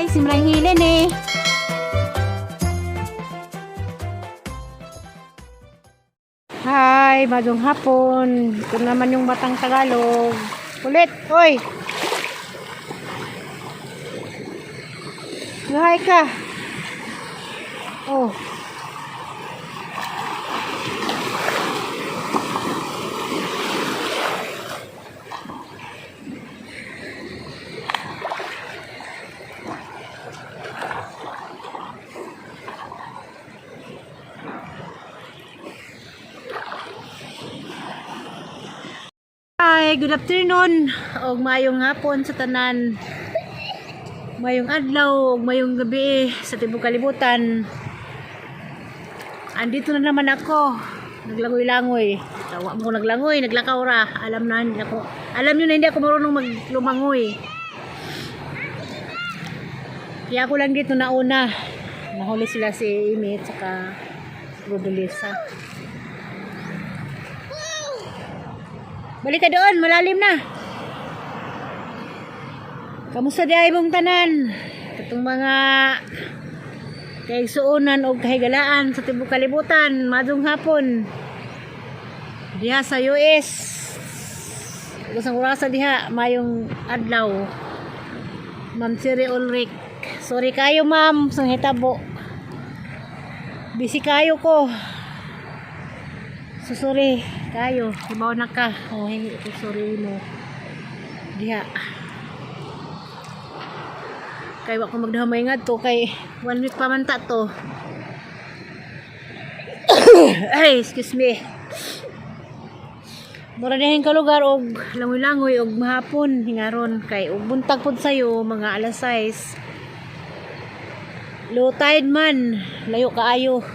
guys, simrang hilin eh. Hi, magong hapon. Ito naman yung Batang Tagalog. Ulit, hoy. Hi ka. Oh. Hi, good afternoon. Og mayong hapon sa tanan. Mayong adlaw, og mayong gabi sa tibuok kalibutan. Andito na naman ako. Naglangoy-langoy. Tawa mo naglangoy, naglakaw ra. Alam na hindi ako. Alam niyo na hindi ako marunong maglumangoy. Kaya ako lang dito nauna. Nahuli sila si Amy at saka Rodolisa. Balik ka doon, malalim na. Kamusta di ay mong tanan? Katong mga kaigsuunan o kahigalaan sa tibuok kalibutan, madung hapon. Diha sa US. Gusang orasa diha, mayong adlaw. Ma'am Siri Ulrich. Sorry kayo ma'am, sa hitabo. Busy kayo ko. So sorry kayo, ibaw na ka. Oh, hingi ko sorry mo. Diha. Kay wa ko magdahamay nga to kay 1 week pa man ta to. Ay, excuse me. Mura dihin ka lugar og langoy-langoy og mahapon hingaron kay og buntag pud sayo mga alas 6. Low tide man, layo kaayo.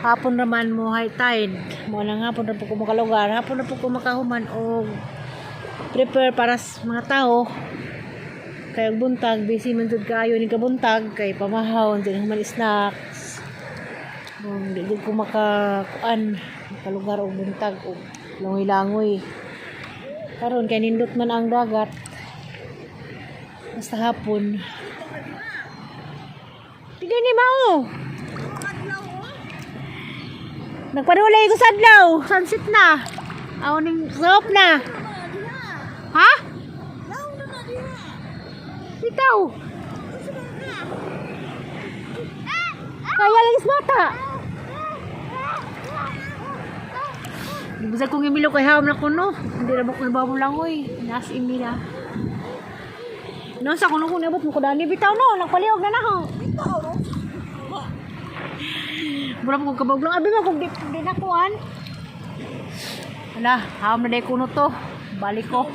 Hapon naman mo high tide. Mo nang hapon na po ko makalugar. Hapon na po ko makahuman o prepare para sa mga tao. Kaya buntag, busy man jud kaayo ni kabuntag kay pamahaw din man snacks. Di ko makakuan makalugar og buntag og langoy-langoy. Karon kay nindot man ang dagat. Basta hapon. Tigay ni mao. Nagpadulay ko sa adlaw. Sunset na. Aw ning sarap na. Ha? Bitaw. Kaya lang is bata. Bisa kong imilo kay hawam na kuno. Hindi na ba ko ibabaw lang oy. Nas imila. Nasa kuno ko nabot mo ko dani bitaw no. Nagpalihog na na ho. Bitaw no. Mura mo kong kabog lang. Abi mo kung di nakuhan. Wala, hawam na day kuno to. Balik ko.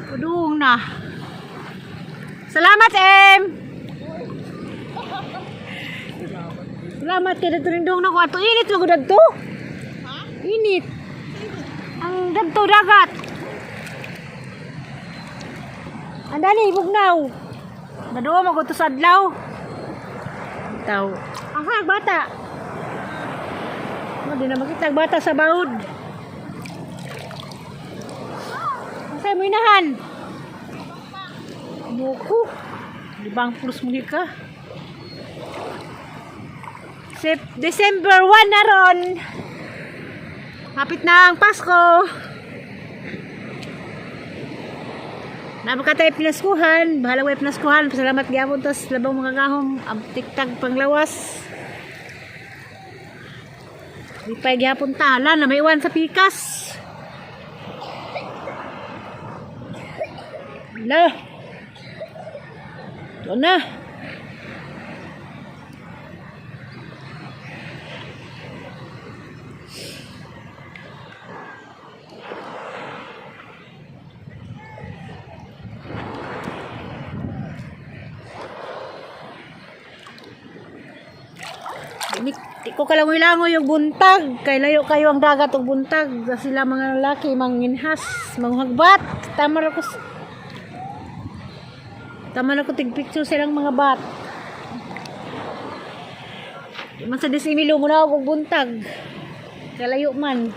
Padung na. Salamat, Em! Salamat kay dito rindong na ko. Ato init mo ko dagto. Init. Ang dagto dagat. Andani, bugnaw. Naduwa mo ko to sa adlaw. Bitaw. Ang bata. Hindi na makita bata sa baod. Masay mo inahan. Buko. Libang plus mo ka. December 1 na ron. Hapit na ang Pasko. Napakatay pinaskuhan, bahala way pinaskuhan. Pasalamat gyapon tos labang mga gahom ang tiktag panglawas. Di pa gyapon tala na may iwan sa pikas. Lah. Ito na. Di ko kalangoy-langoy yung buntag kay layo kayo ang dagat og buntag sila mga lalaki manginhas manghagbat tama na ko tig picture silang mga bat man sa disimilo mo na og buntag kay layo man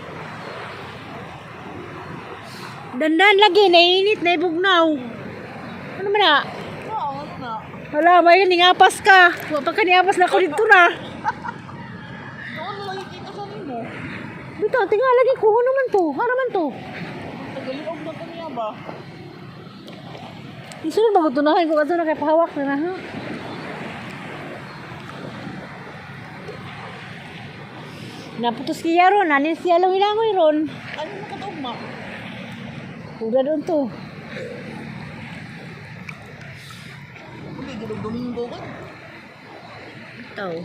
Dandan lagi, nainit, naibugnaw. Ano man na? Oo, na. Wala, may ningapas ka. Huwag pa ka niapas na ako dito na. Doon mo lagi kita sa mo. Bito, tingnan lagi ko. Ano man to? Ano man to? Tagaliog na ko niya ba? Isunod ba ko tunahin ko ito na kay pahawak na na ha? Naputos kaya ron, nanin siya lang ilangoy ron. Ano na katugma? Uda doon to. Hindi, gulong Domingo ka. Ito.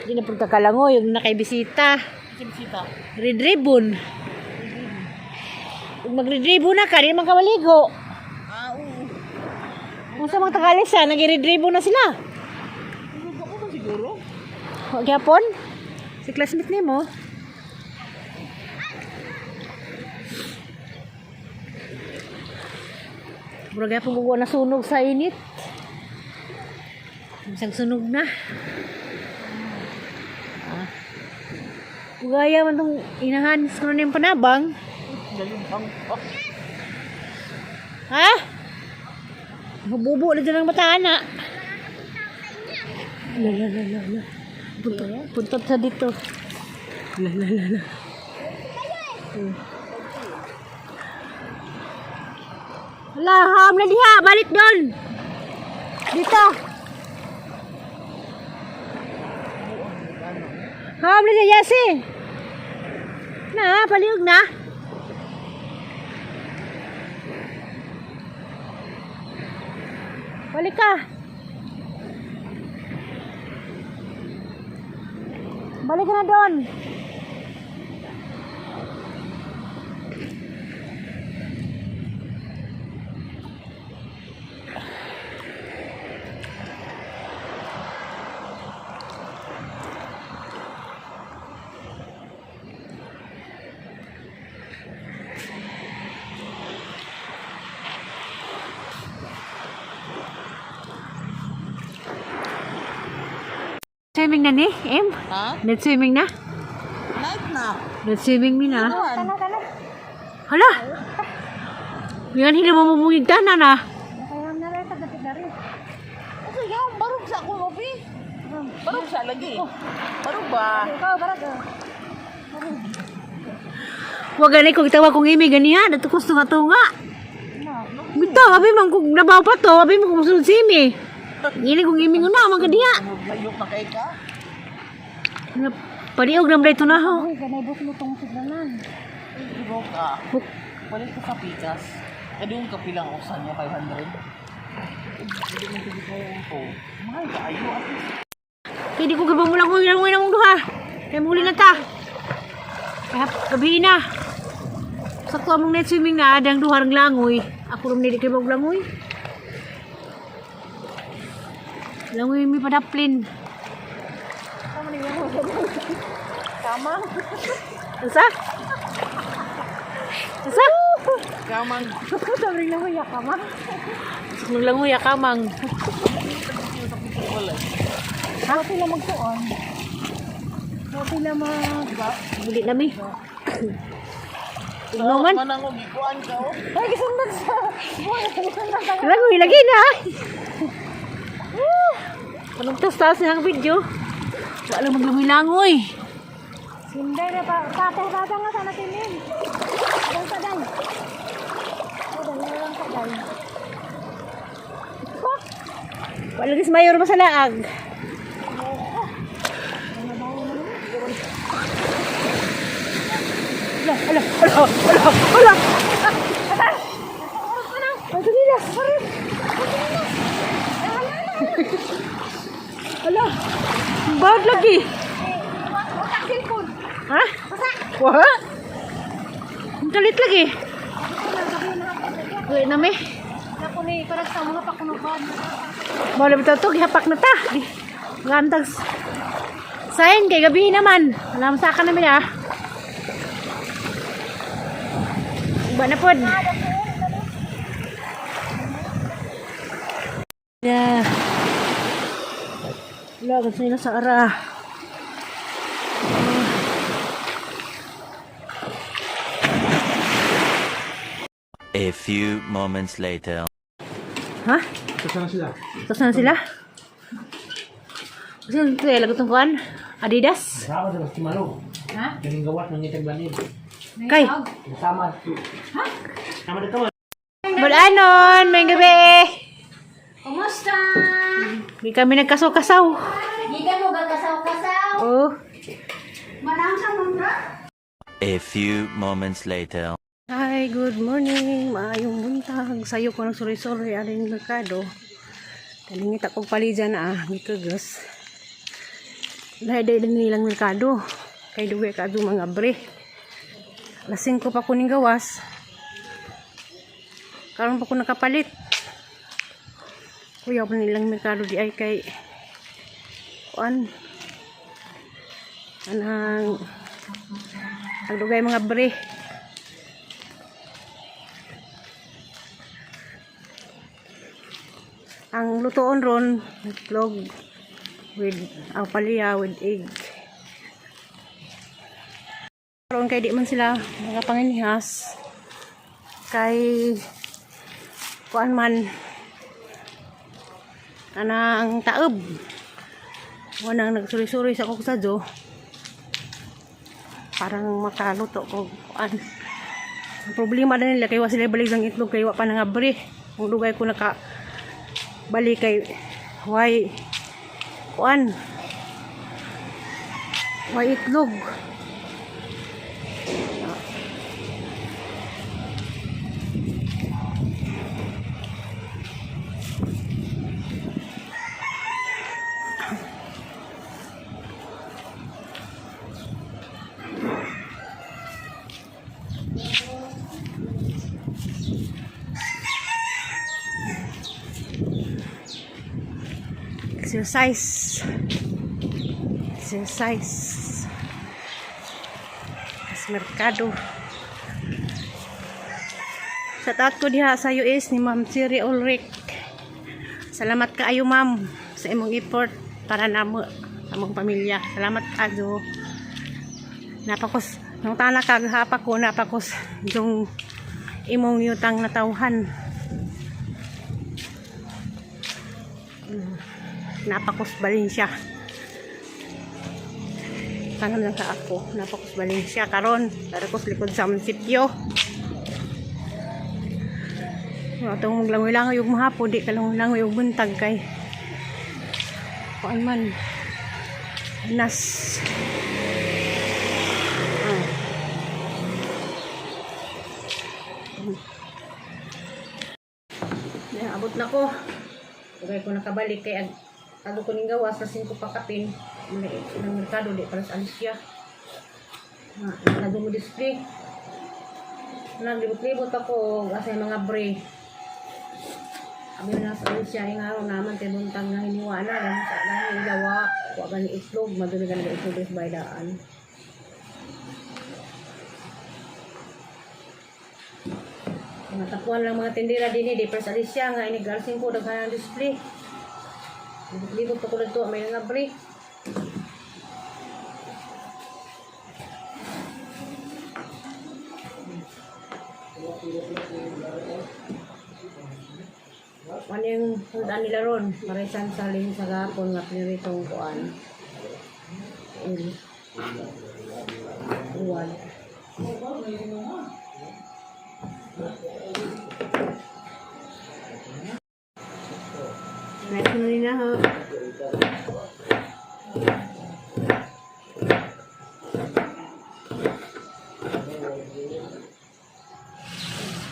Hindi na punta ka lang yung nakaibisita. Sita. Red ribbon. Kung mag-red ribbon na ka, di naman ka maligo. Oo. Kung sa mga takalisa, nag-red ribbon na sila. Tulog ako ba siguro? Huwag yapon. Si classmate ni mo. Murag yapon gugo na sunog sa init. Isang sunog na. Ugaya man tong inahan sa na yung panabang. Dalimbang pa. Ha? Mabubo na dyan ang bataan na. La. Puntot sa dito. La. Hala, ham na diha. Balik doon. Dito. Ham na diha, Yasi. Na, paliog na. Balik ka. Balik ka na doon. Swimming na ni, Em? Ha? Net swimming na? Night na. Net swimming mi na? Ano? Hala! Yan, hindi mo mumungig tanan na. Kaya na rin, tagapit na rin. Kasi yan, barog sa ako, Obi. Barog siya lagi. Barog ba? Ikaw, barog. Huwag ganay kung itawa kong imi ganihan. Ito kung tunga-tunga. Bito, abi man kung nabaw pa to. Abi mo kung musunod si imi. Gini kung imi nga man kadiya. Layok na kay ka? Padiog na ito na ho. Uy, ganay buk mo itong siglanan. Ibo ka. Buk. Balik ko sa pikas. E doon ka pilang usan niya, 500. Hindi mo hindi kaya ako. Mahal ka, ayo. Kaya di ko gabang mo lang kung ilang mong duha. Kaya muli na ta. Kaya gabi na. Sakto among net swimming na adang duha ng langoy. Ako rin hindi kayo langoy. Langoy may padaplin. Kamang. Asa? Asa? Kamang. Sabi lang mo ya kamang. Sabi lang mo ya kamang. Ha? Sila magtuon. Sila Buli na mi. Tignoman. Manang og ikuan ka oh. Ay, kisundan sa. Langoy lagi na. Anong tas ng video? Wala maglangoy-langoy. Sinday na pa. Tatang nga sana tinin. Dan sa dan. Dan lang sa dan. Wala gis mayor ba sa laag? Ala. Ano nila? Ala. Bad lagi. Utak silpon. Ha? Wah. Ang talit lagi. Uy na me. Ako ni parang sa mga pakunuban. Mawala bitaw to, gihapak na ta. Gantag sign kay gabi naman. Alam sa akin namin ah. Iba na pod. Yeah. Wala, kasi na sa ara. few moments later. Ha? Saan sila? Tapos na sila? Kasi yung tuya, lagot ng kuhan? Adidas? Sama sa mas Timalo. Ha? Galing gawas ng ngitag banid. Kay? Sama. Ha? Sama dito mo. Bulanon, may gabi. Kumusta? Hindi kami nagkasaw-kasaw. Hindi ka mo gagasaw-kasaw. Oh. Marang sa mga? A few moments later. Hi, good morning. Maayong buntag. Sayo ko ng suri-suri aling merkado. Kalingit akong palijan na gikagos. Lahay-day din nilang merkado. Kay duwe ka mga bre. Lasing ko pa kuning gawas. Karon pa ko nakapalit. Kuya pa nilang merkado di ay kay kuan. Anang agdugay mga bre. Ang lutoon ron, itlog with ang palya with egg. Karon kay di man sila mga panginihas. Kay kuan man anang taob. Wanang nagsuri-suri sa kog sadyo. Parang makaluto ko kuan. Ang problema na nila kay wa sila balik ng itlog kay wa pa nangabre. Ang dugay ko naka balik kay why kuan why itlog exercise sa merkado. Shout out ko diha sa US ni Ma'am Siri Ulrich. Salamat kaayo ma'am sa imong effort para namo sa among pamilya. Salamat kaayo. Napakos nung tana kaghapa ko napakos yung imong yutang na tawhan. Napakos Valencia. Kanon lang ka ako. Napakos Valencia karon. Tarakos likod sa munisipyo. Atong maglangoy-langoy yung mahapo. Di ka langoy yung buntag kay. Kuan man. Nas. Abot na ko. Kaya ko nakabalik kay ako ko ning gawas sa 5 pakapin ng merkado di para sa Alicia. Nagmo display. Naglibot-libot ako kasi mga bre. Abi na sa Alicia ing araw naman kay buntag na hiniwana lang sa dahil gawa wa gani itlog maduli gani itlog sa baydaan. Mga tapuan lang mga tindera din di para sa Alicia nga inigalsing ko daghan ang display. Libot pa ko na ito, may nga break. Ano yung sundan nila ron? Marisan saling sa gapon nga piniritong kuan. Uwan. Next na rin na ho.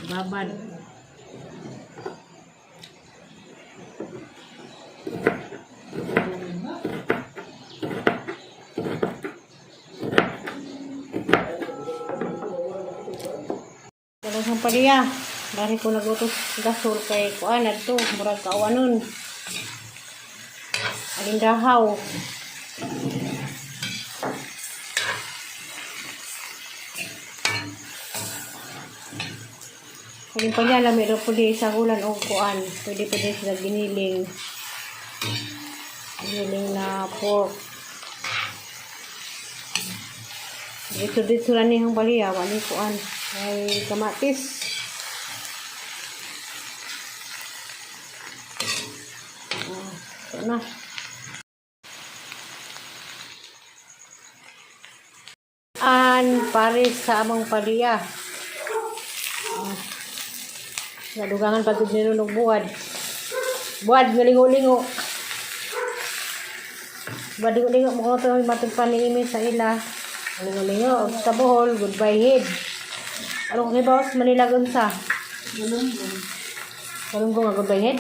Babad. Terus ang paliya. Dari ko nagutos gasol kay kuan adto murag kaawanon. Alindahaw. Kung pa niya lamig po di sa hulan o kuan. Pwede sila giniling. Giniling na pork. Dito lang niyang baliya. Wani kuan. Ay kamatis. na. Paris sa among paliya. Nadugangan pagod nilunog buwad. Buwad nga lingo-lingo. Buwad lingo-lingo mo ko ito matag paniimit sa ila. Lingo-lingo. Sa Bohol, goodbye head. Ano kung boss, Manila gunsa? Galunggong nga goodbye head?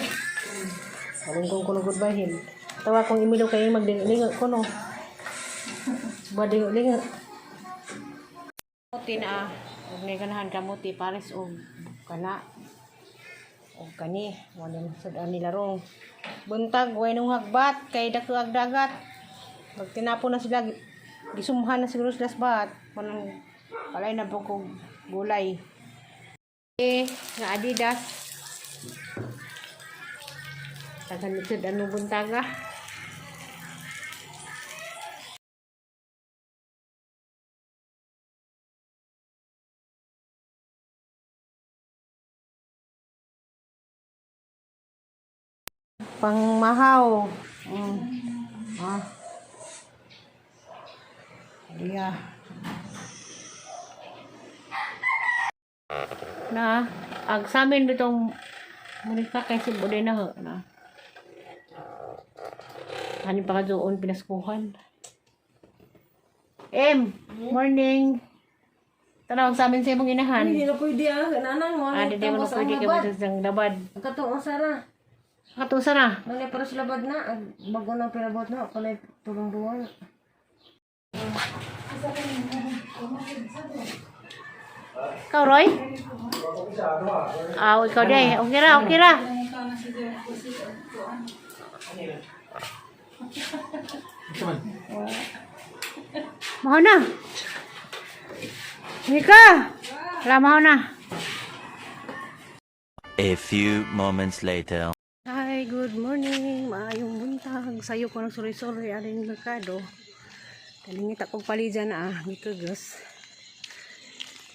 Galunggong ko na goodbye head. Tawa kong imilo kayo maglingo-lingo ko no. Buwad lingo-lingo. Kamuti na huwag na ganahan kamuti pares o kana o kani wala na sadaan nila rong buntag way nung hagbat kay dako ag dagat magtinapo na sila gisumhan na siguro sila sa bat panang palay na po kong gulay nga Adidas tagan nito ano buntaga. Pangmahaw. Iya. Na, ag sa amin bitong murika kay si Buday na na. Hani pa ka doon pinaskuhan. Morning. Tanawag sa amin sa imong inahan. Hindi na pwede nanang mo. Di mo na pwede ka mo sa dabad. Katong Sara. Katusa na. Nalay para sa labad na. Bago na pinabot na. Kalay tulong buwan. Ikaw, Roy? Ikaw day. Okay ra, okay ra. Maho na. Mika. Maho na. A few moments later. Hi, good morning. Maayong buntag. Sayo ko ng suri-suri aling merkado. Talingit akong palijan na gikagas.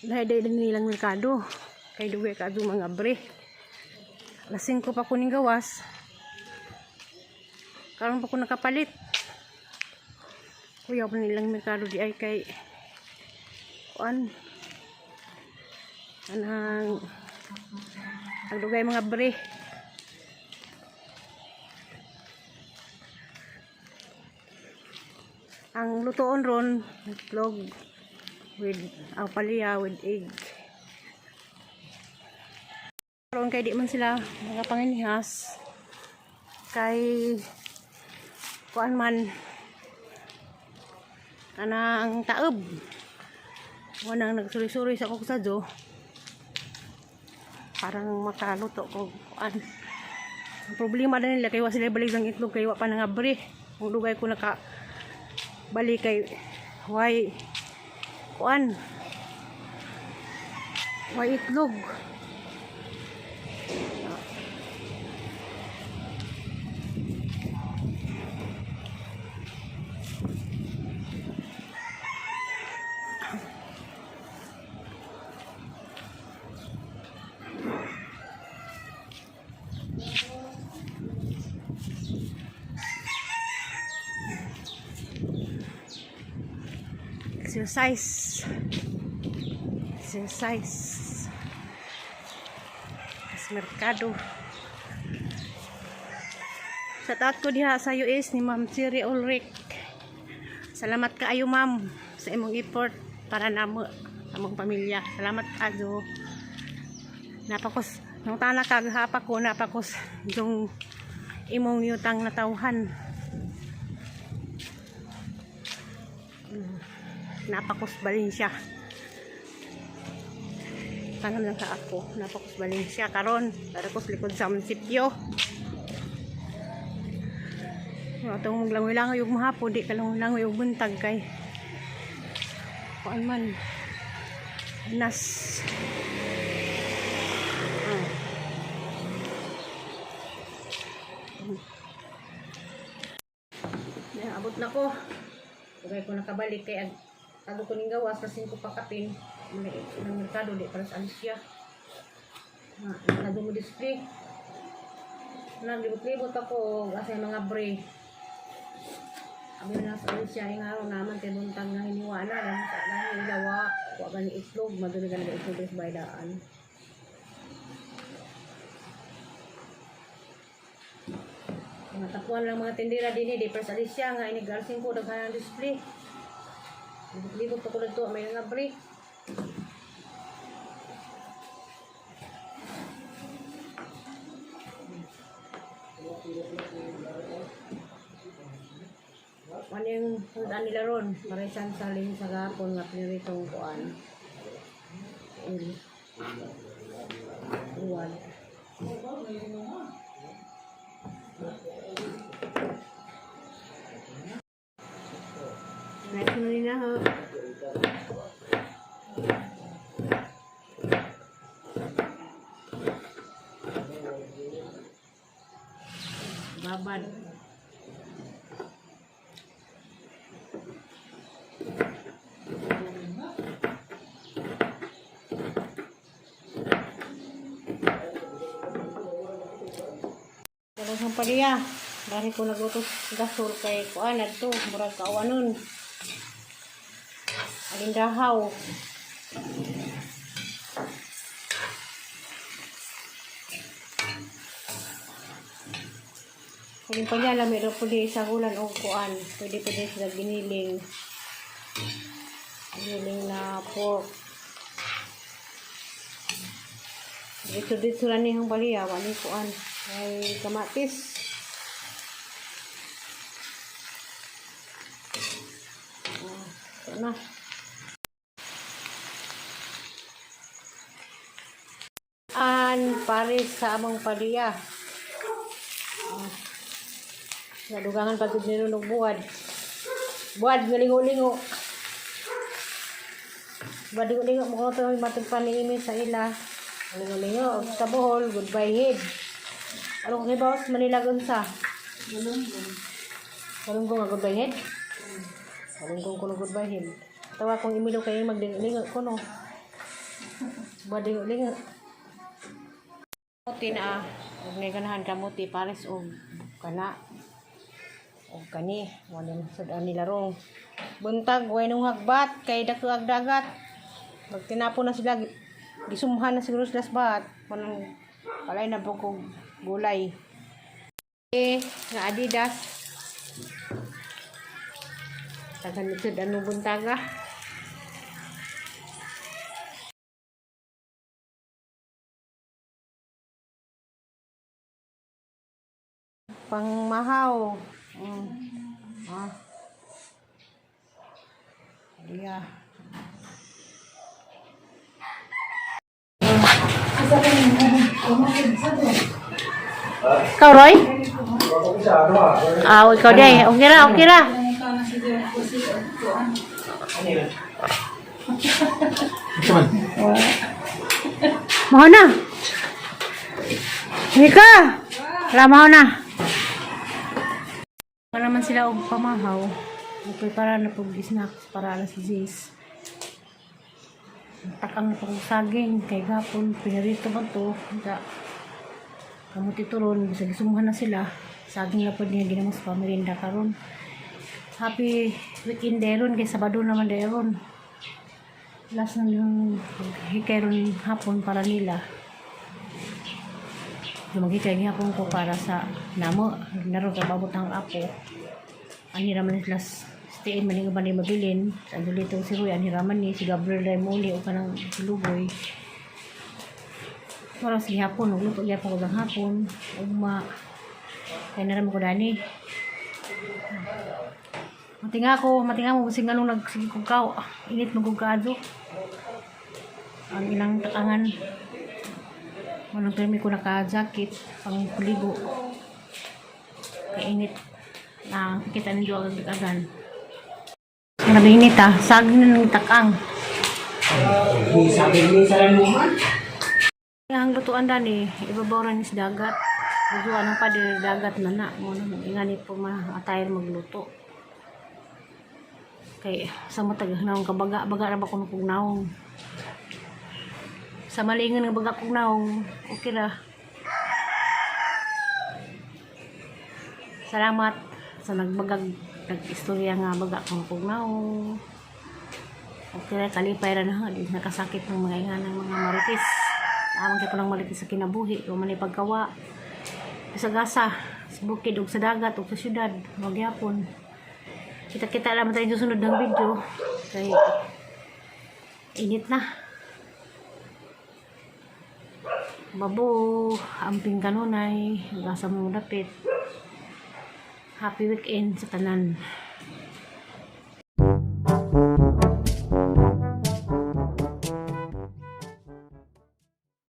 Lahay-day din nilang merkado. Kay duwe ka mga bre. Lasing ko pa kuning gawas. Karon pa ko nakapalit. Kuya pa nilang merkado di ay kay kuan. Anang agdugay mga bre. Ang lutoon ron, itlog with palya with egg. Karon kay di man sila mga panginihas. Kay kuan man anang taob. Wanang nagsuri-suri sa kuksado. Parang makaluto ko kuan. Ang problema na nila kay wa sila balik ng itlog kay wa pa nangabre. Ang lugay ko naka balik kay why kuan why itlog exercise sa merkado. Sa taat ko diha sa US ni Ma'am Siri Ulrich. Salamat kaayo ma'am sa imong effort para namo among pamilya. Salamat ajo. Napakos nung tana kaghapa ko napakos yung imong yutang na tawhan. Napakos Valencia. Kanon lang ka ako. Napakos Valencia karon. Tarakos likod sa munisipyo. Atong maglangoy-langoy yung mahapon. Di ka langoy-langoy yung buntag kay. Kuan man. Nas. Abot na ko. Kaya ko nakabalik kay ano ko ning gawas kasi ko pakapin ng merkado di para sa Alicia. Nagado mo display. Naglibot-libot ako kasi mga bre. Kami na sa siya yung araw naman kay buntag nga hiniwala dahil ilawa wa gani itlog maduli ka itlog sa baydaan. Mga tapuan lang mga tindira din di first Alicia nga inigalsing ko daghan ang display. Libot ako dito may nga bre. Ano yung puntaan nila ron? Marisan saling sa gapon nga pinaritong kuan. Uwan. Next na rin na ha. Babad. Ang paliya dahil ko nagutos gasol kay kuan adto murag kaawanon alindahaw kung pala meron po di sa hulan o kuan pwede sila giniling na pork dito lang niyang paliya wali kuan ay kamatis. Ito na. Paris sa among paliya. Nadugangan pati nilunog buwad. Buwad, galingo-lingo. Buwad, lingo-lingo. Mukhang ito yung matag paniimin sa ila. Galingo-lingo. Sa Bohol, goodbye head. Ano kung ibawas manilagon sa? Galunggong nga goodbye head? Galunggong ko na goodbye head. Tawa kong imilo kayo maglingo ko no. Badingo-lingo. Kamuti na huwag na ganahan kamuti pares o kana. O kani. Wala na sadaan nila rong. Buntag, huwag nung hagbat kay dakuag dagat. Pag tinapo na sila, gisumhan na siguro sila sa bat. Palay na po kong gulay. Nga Adidas. Tagan ito ano buntaga. Pangmahaw. Iya. Ikaw, Roy? Ikaw day. Okay ra, okay ra. Mahal na. Hika. Mahal na. Para naman sila og pamahaw. Okay, para na pag snacks para alas 10. Takang na pag saging kay gapon pinarito ba to. Kamuti turon, bisa gisumuhan na sila. Saging na po niya ginamos pa merinda karon. Happy weekend deron kay Sabado naman deron. Last na yung hikay ron hapon para nila. Lumagikay hapon ko para sa namo. Naroon ka babot ng apo. Anhiraman sila stiin maling ba ni mabilin. Sa dulitong si Roy, anhiraman ni si Gabriel Raimoli o kanang silugoy. Para sa hapon, nagluto niya po ko ng hapon. Ugma. Kaya naram ko dani. Matinga mo kasi nga nung nagsige kong kao. Init magugado. Ang ilang takangan. Walang permi ko naka-jacket. Pang kuligo. Kaya init. Kita ninyo agad-agan. Grabe init saging na ng takang. Sabi ni sa lanuhan. Ang lutuan dani, ibabaw rin sa dagat. Lutuan ng padir dagat na na. Muna ingani po matayar magluto. Kay sa matag naong kabaga, baga ra ba kuno kog naong. Sa malingan ng baga kog naong, okay ra. Salamat sa nag-istorya nga baga kung pugnaw. Okay, kalipay ra na di nakasakit ng mga ingan ng mga marites. Amang kay ng marites sa kinabuhi, o man pagkawa. Sa gasa, sa bukid ug sa dagat ug sa syudad, magyapon. Kita-kita lang tayo sa sunod ng video. Kay init na. Babo, amping kanunay, gasa mo dapit. Happy weekend sa tanan.